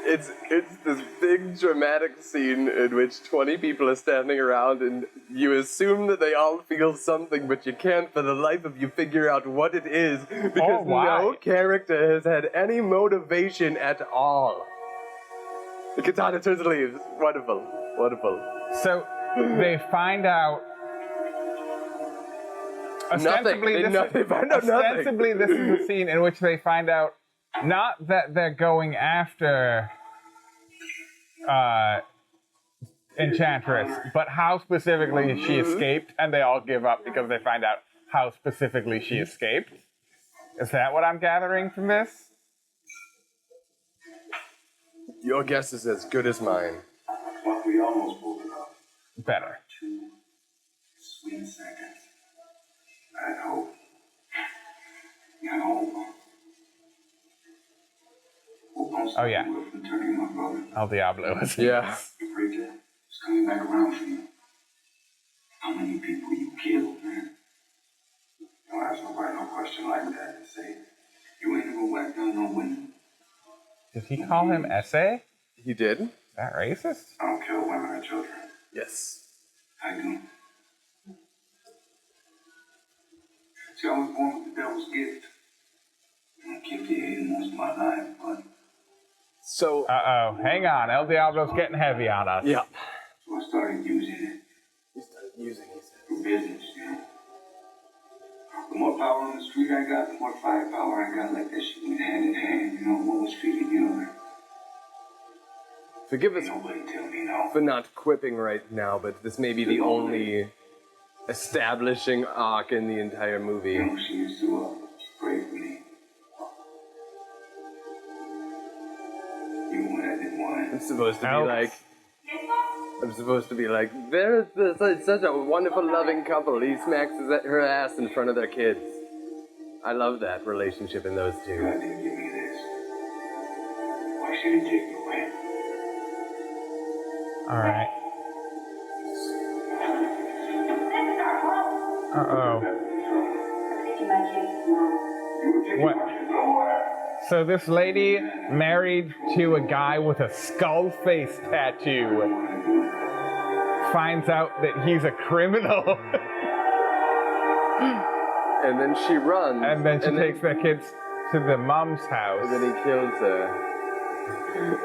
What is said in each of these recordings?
It's this big dramatic scene in which 20 people are standing around and you assume that they all feel something, but you can't for the life of you figure out what it is because no character has had any motivation at all. The katana turns and leaves. Wonderful. Wonderful. So they find out ostensibly this is a scene in which they find out not that they're going after Enchantress, but how specifically she escaped, and they all give up because they find out how specifically she escaped. Is that what I'm gathering from this? Your guess is as good as mine. We almost pulled it off. Better. 2 sweet seconds. I hope. Oh yeah. El Diablo. Yeah. The preacher is coming back around for you. How many people you killed, man? Don't ask nobody no question like that. Say, you ain't gonna whack down no window. Did he call him Essay? He did. Is that racist? I don't kill women or children. Yes. I do. See, I was born with the devil's gift. I'm gonna keep you hating most of my life, but... So... Uh-oh. Hang on. El Diablo's getting heavy on us. Yeah. So I started using it. You started using it. For business, you know. The more power on the street I got, the more firepower I got. Like that shit went hand in hand, you know, one was feeding the other. Forgive us Nobody tell me no. for not quipping right now, but this may be the only establishing arc in the entire movie. You know, she used to pray for me. Even when I didn't want it. I'm supposed to be like, they're such a wonderful, loving couple. He smacks her ass in front of their kids. I love that relationship in those two. God didn't give me this. Why should he take me away? Alright. Uh-oh. What? So this lady married to a guy with a skull face tattoo finds out that he's a criminal. And then she runs. And then she takes their kids to the mom's house. And then he kills her.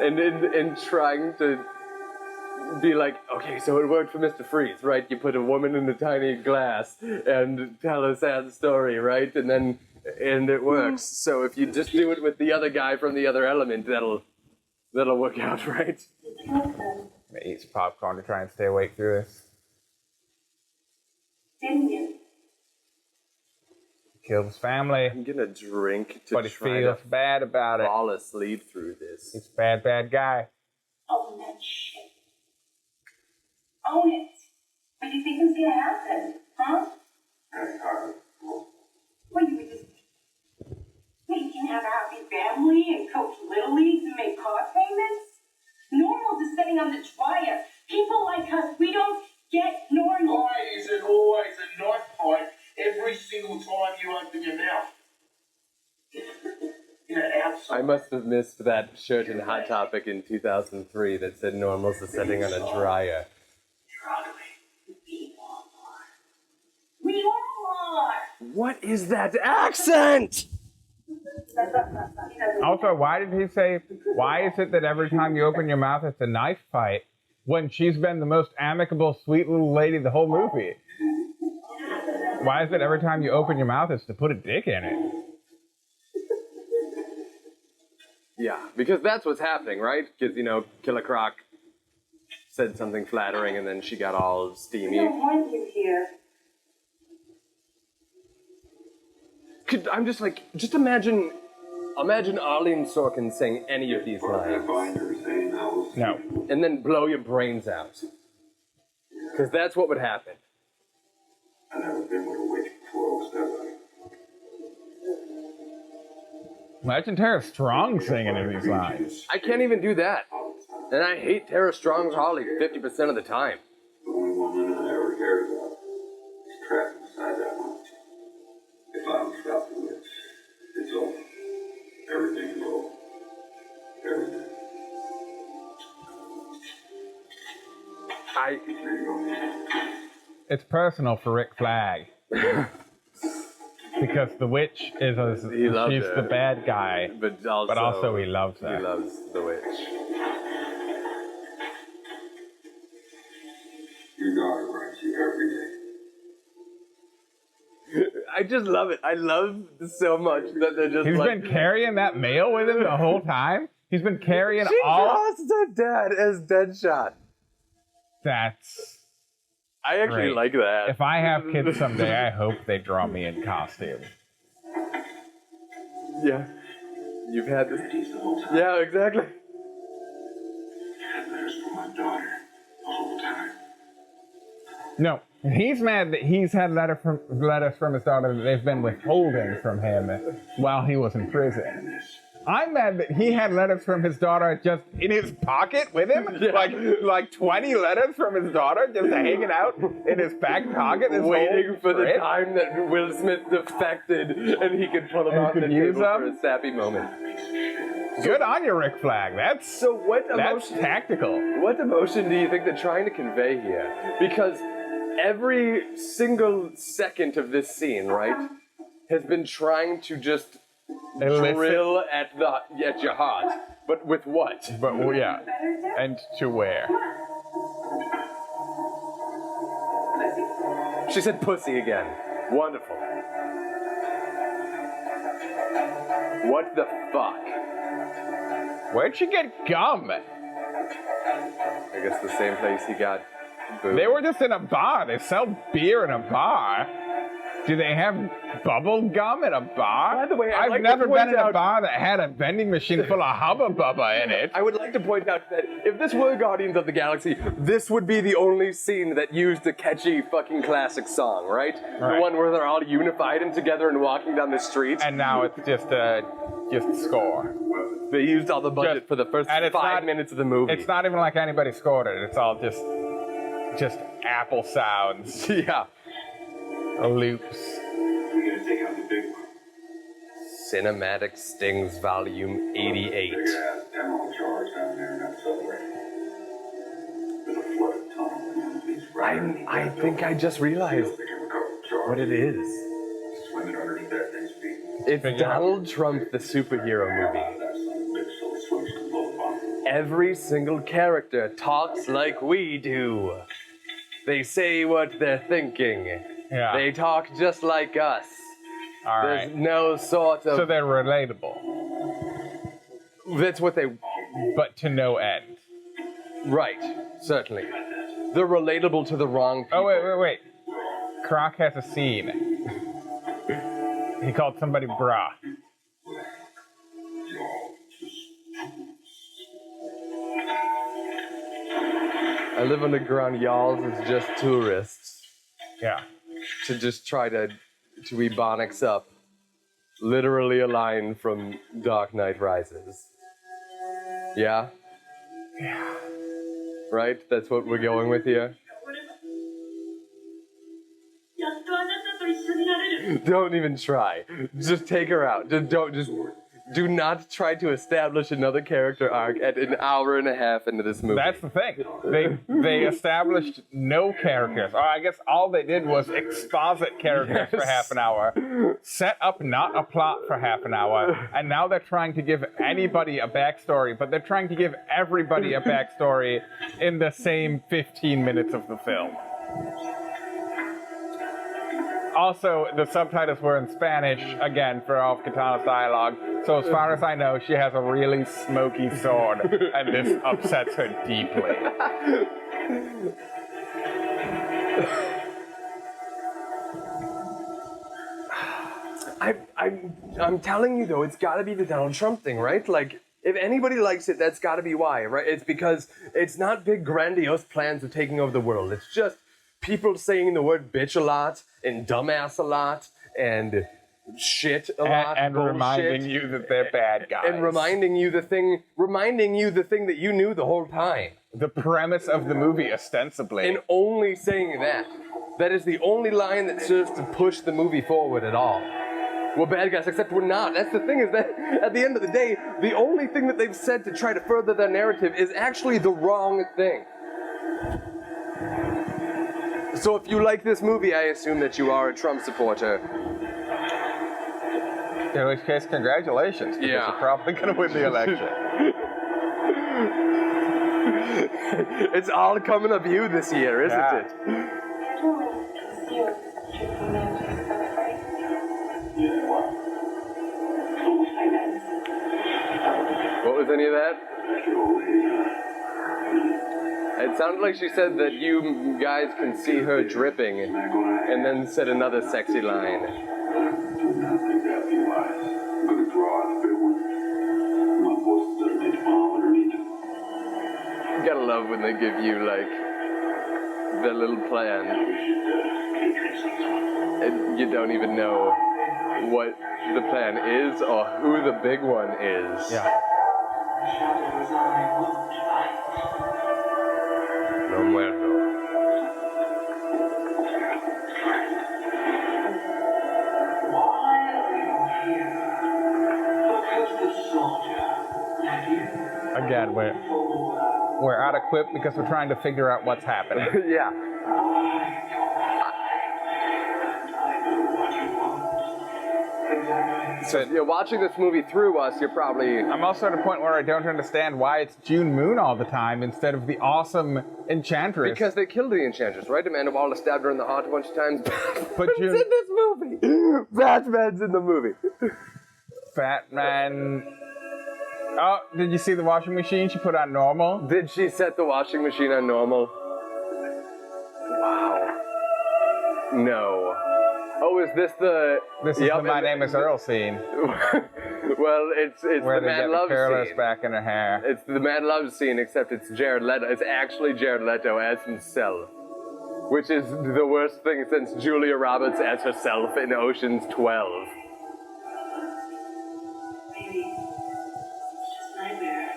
And in trying to be like, okay, so it worked for Mr. Freeze, right? You put a woman in a tiny glass and tell a sad story, right? And it works. So if you just do it with the other guy from the other element, that'll work out, right? He eats popcorn to try and stay awake through this. Didn't you? Killed his family. I'm gonna drink to but he try feels to bad about it. fall asleep through this. He's a bad guy. Own that shit. Own it. What do you think is gonna happen? Huh? What, you would just... You can have a happy family and coach Little Leagues and make car payments? Normal's is sitting on the dryer. People like us, we don't get normal. Why is it always a knife fight every single time you open your mouth? I must have missed that shirt in Hot Topic in 2003 that said normals are sitting on a dryer. You're ugly. We all are. We all are. What is that accent? Also, why did he say, why is it that every time you open your mouth it's a knife fight when she's been the most amicable, sweet little lady the whole movie? Why is it every time you open your mouth it's to put a dick in it? Yeah, because that's what's happening, right? Because, Killer Croc said something flattering and then she got all steamy. I don't want you here. I'm just like, imagine Arlene Sorkin saying any of these lines. No. And then blow your brains out. Because that's what would happen. I've never been with a witch before, was that right? Imagine Tara Strong singing in these lines. I can't even do that. And I hate Tara Strong's Holly 50% of the time. The only woman I ever cared about is trapped inside that much. If I don't stop it's over. Everything is over. Everything. It's personal for Rick Flag. Because the witch is she's her. the bad guy, But also he loves her. He loves the witch. Your daughter writes you every day. I just love it. I love so much that they're just He's like... been carrying that mail with him the whole time? He's been carrying She all... draws her dad as Deadshot. That's... I actually great. like that. If I have kids someday, I hope they draw me in costume. Yeah. You've had this... He's the whole time. Yeah, exactly. I had letters from my daughter the whole time. No, he's mad that he's had letters from his daughter that they've been withholding from him while he was in prison. And this. I'm mad that he had letters from his daughter just in his pocket with him. Yeah. Like 20 letters from his daughter just hanging out in his back pocket. Waiting for the time that Will Smith defected and he could pull them And out he the could use table for them? a sappy moment. Good on you, Rick Flag. That's That's tactical. What emotion do you think they're trying to convey here? Because every single second of this scene, right, has been trying to just drill at your heart. But with what? But well, yeah, and to where? She said pussy again. Wonderful. What the fuck? Where'd she get gum? I guess the same place he got booze. They were just in a bar. They sell beer in a bar. Do they have bubble gum in a bar? By the way, I'd I've like to never point been in a out- bar that had a vending machine full of Hubba Bubba in it. I would like to point out that if this were Guardians of the Galaxy, this would be the only scene that used a catchy fucking classic song, right? The Right. one where they're all unified and together and walking down the street. And now it's just score. They used all the budget Just- for the first and it's 5 not- minutes of the movie. It's not even like anybody scored it. It's all just Apple sounds, Yeah. loops. We're gonna take out the big one. Cinematic Stings Volume 88. Big ass demo charge down there in that subway. There's a flooded tunnel and these I think I just realized what it is. Swimming underneath that thing's feet. It's Figure out. Donald Trump, the superhero movie. That son of a bitch so he swims to blow the bomb. Every single character talks like we do. They say what they're thinking. Yeah. They talk just like us. All There's right. no sort of... So they're relatable, That's what they... but to no end. Right, certainly. They're relatable to the wrong people. Oh, wait. Croc has a scene. He called somebody bra. I live underground, y'all is just tourists. Yeah. To just try to Ebonics up. Literally a line from Dark Knight Rises. Yeah? Yeah. Right? That's what we're going with here? Don't even try. Just take her out. Do not try to establish another character arc at an hour and a half into this movie. That's the thing. They established no characters. Or I guess all they did was exposit characters for Yes. half an hour, set up not a plot for half an hour, and now they're trying to give anybody a backstory, but they're trying to give everybody a backstory in the same 15 minutes of the film. Also, the subtitles were in Spanish, again, for all of Katana's dialogue. So as far as I know, she has a really smoky sword, and this upsets her deeply. I'm telling you though, it's gotta be the Donald Trump thing, right? Like, if anybody likes it, that's gotta be why, right? It's because it's not big grandiose plans of taking over the world. It's just people saying the word bitch a lot, and dumbass a lot, and shit a lot, And bullshit, reminding you that they're bad guys. and reminding you the thing that you knew the whole time. The premise of the movie, ostensibly. And only saying that. That is the only line that serves to push the movie forward at all. We're bad guys, except we're not. That's the thing, is that at the end of the day, the only thing that they've said to try to further their narrative is actually the wrong thing. So if you like this movie, I assume that you are a Trump supporter. In which case, congratulations, because Yeah. you're probably going to win the election. It's all coming of you this year, isn't Yeah. it? What was any of that? It sounded like she said that you guys can see her dripping, and then said another sexy line. You gotta love when they give you, like, the little plan, and you don't even know what the plan is or who the big one is. Yeah. No muerto. Again, we're out of quip because we're trying to figure out what's happening. Yeah. So if you're watching this movie through us, you're probably... I'm also at a point where I don't understand why it's June Moon all the time instead of the awesome Enchantress. Because they killed the Enchantress, right? Amanda Waller stabbed her in the heart a bunch of times. But It's in this movie! Batman's in the movie. Fat Man. Oh, did you see the washing machine she put on normal? Did she set the washing machine on normal? Wow. No. Oh, is this the... This is Yep, the My and- Name is Earl scene. Well, it's Where the they Mad get Love the careless scene. back in her hair. It's the Mad Love scene, except it's Jared Leto. It's actually Jared Leto as himself, which is the worst thing since Julia Roberts as herself in Ocean's 12. Maybe it's just nightmare.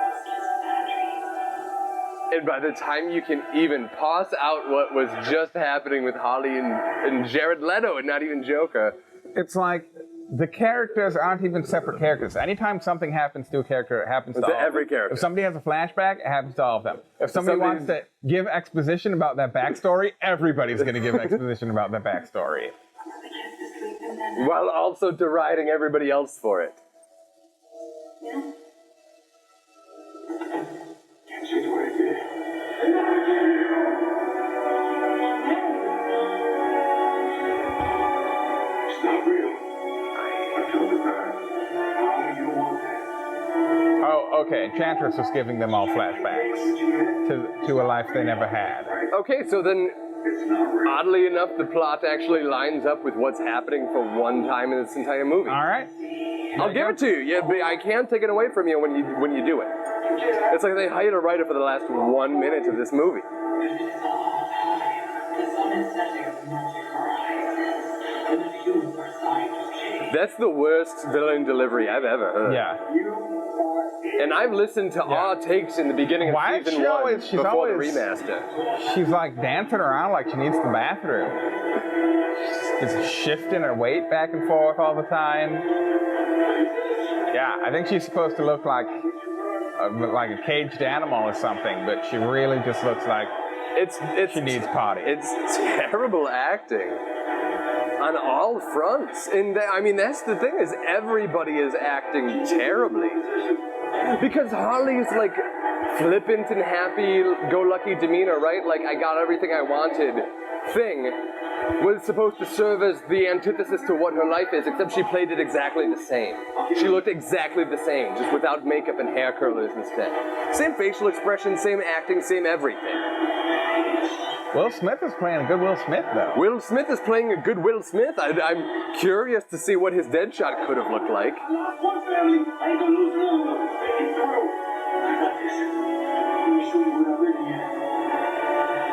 It's just a bad dream. And by the time you can even pause out what was just happening with Holly and Jared Leto and not even Joker, It's like the characters aren't even separate characters. Anytime something happens to a character, it happens to all of every them. character. If somebody has a flashback, it happens to all of them. If somebody wants to give exposition about that backstory, everybody's going to give exposition about that backstory. I can't just leave them then. while also deriding everybody else for it. Yeah. Can't see the way it did. It's not real. I killed the guy. How do you want that? Oh, okay. Enchantress was giving them all flashbacks to a life they never had. Okay, so then, It's not real. oddly enough, the plot actually lines up with what's happening for one time in this entire movie. All right. I'll give it to you. Yeah, but I can't take it away from you when you do it. It's like they hired a writer for the last 1 minute of this movie. That's the worst villain delivery I've ever heard. Yeah. And I've listened to our takes in the beginning of Why is season she one always- she's before always- the remaster. She's like dancing around like she needs the bathroom. She's shifting her weight back and forth all the time. Yeah, I think she's supposed to look like a caged animal or something, but she really just looks like It's she needs potty. It's terrible acting on all fronts. And I mean, that's the thing, is everybody is acting terribly. Because Harley's like flippant and happy-go-lucky demeanor, right? Like, I got everything I wanted thing was supposed to serve as the antithesis to what her life is, except she played it exactly the same. She looked exactly the same, just without makeup and hair curlers instead. Same facial expression, same acting, same everything. Will Smith is playing a good Will Smith, though. Will Smith is playing a good Will Smith. I'm curious to see what his Deadshot could have looked like. Lost one family. I ain't gonna lose another one. Make it through. I got this. Let me show you what I really am.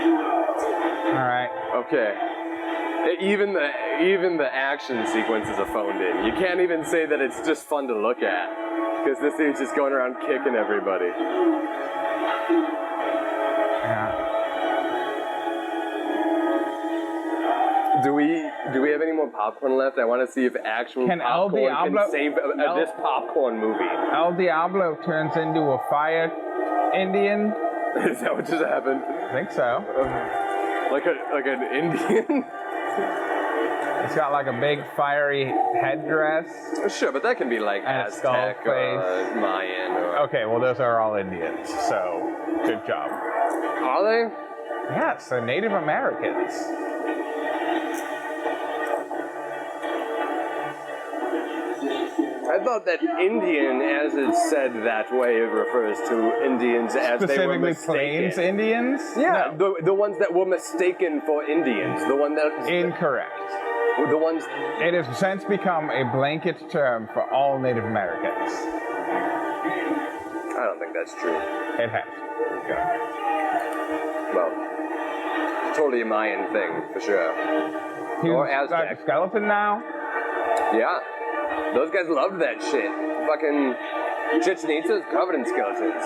All right. Okay. Even the action sequences are phoned in. You can't even say that it's just fun to look at, because this dude's just going around kicking everybody. Yeah. Do we have any more popcorn left? I want to see if actual Can El popcorn Diablo- can save this popcorn movie. El Diablo turns into a fire Indian. Is that what just happened? I think so. Like an Indian? It's got like a big fiery headdress. Sure, but that can be like And a skull Aztec, face. Mayan. Or... Okay, well those are all Indians, so good job. Are they? Yes, they're Native Americans. I thought that Indian, as it's said that way, it refers to Indians as they were Specifically mistaken. Plains Indians? Yeah, No. the ones that were mistaken for Indians. The one that Incorrect. the ones. It has since become a blanket term for all Native Americans. I don't think that's true. It has. Okay. Well, totally a Mayan thing for sure. He's Or like Aztec. a skeleton now? Yeah, those guys loved that shit. Fucking Chichen Itza's covered in skeletons.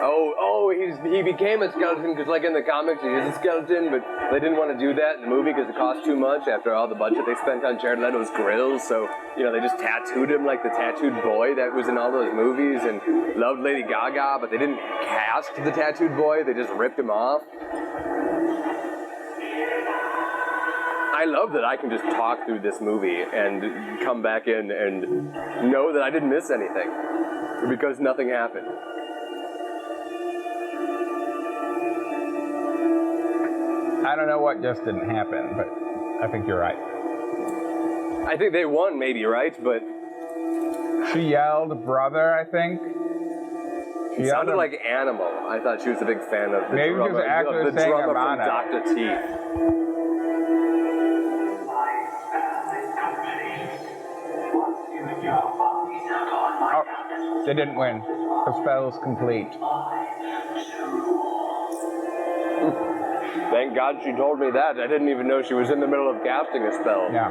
Oh, he became a skeleton because, like in the comics, he is a skeleton, but they didn't want to do that in the movie because it cost too much after all the budget they spent on Jared Leto's grills. So, they just tattooed him like the tattooed boy that was in all those movies and loved Lady Gaga, but they didn't cast the tattooed boy, they just ripped him off. I love that I can just talk through this movie and come back in and know that I didn't miss anything because nothing happened. I don't know what just didn't happen, but I think you're right. I think they won, maybe, right? But She yelled, brother, I think. She it sounded yelled- like Animal. I thought she was a big fan of the Maybe because drummer, the actor was the saying drummer from Amana. Dr. Teeth. Oh, they didn't win. The spell is complete. Thank God she told me that. I didn't even know she was in the middle of casting a spell. Yeah.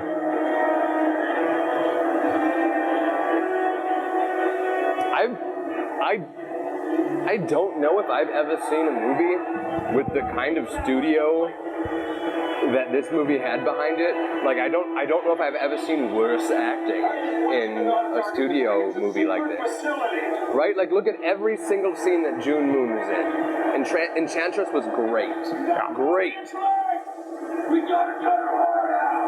I don't know if I've ever seen a movie with the kind of studio that this movie had behind it. Like I don't know if I've ever seen worse acting in a studio movie like this. Right? Like look at every single scene that June Moon was in. Enchantress was great. Yeah. Great. We gotta cut her heart out.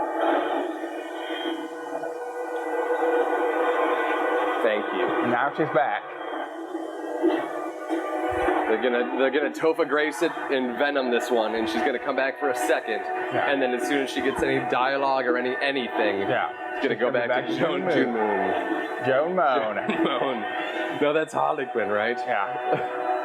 Thank you. Now she's back. They're gonna Topher Grace it in Venom this one, and she's gonna come back for a second, and then as soon as she gets any dialogue or anything, she's gonna go back to June Moon. Joan Moon. Moon. No, that's Harley Quinn, right? Yeah.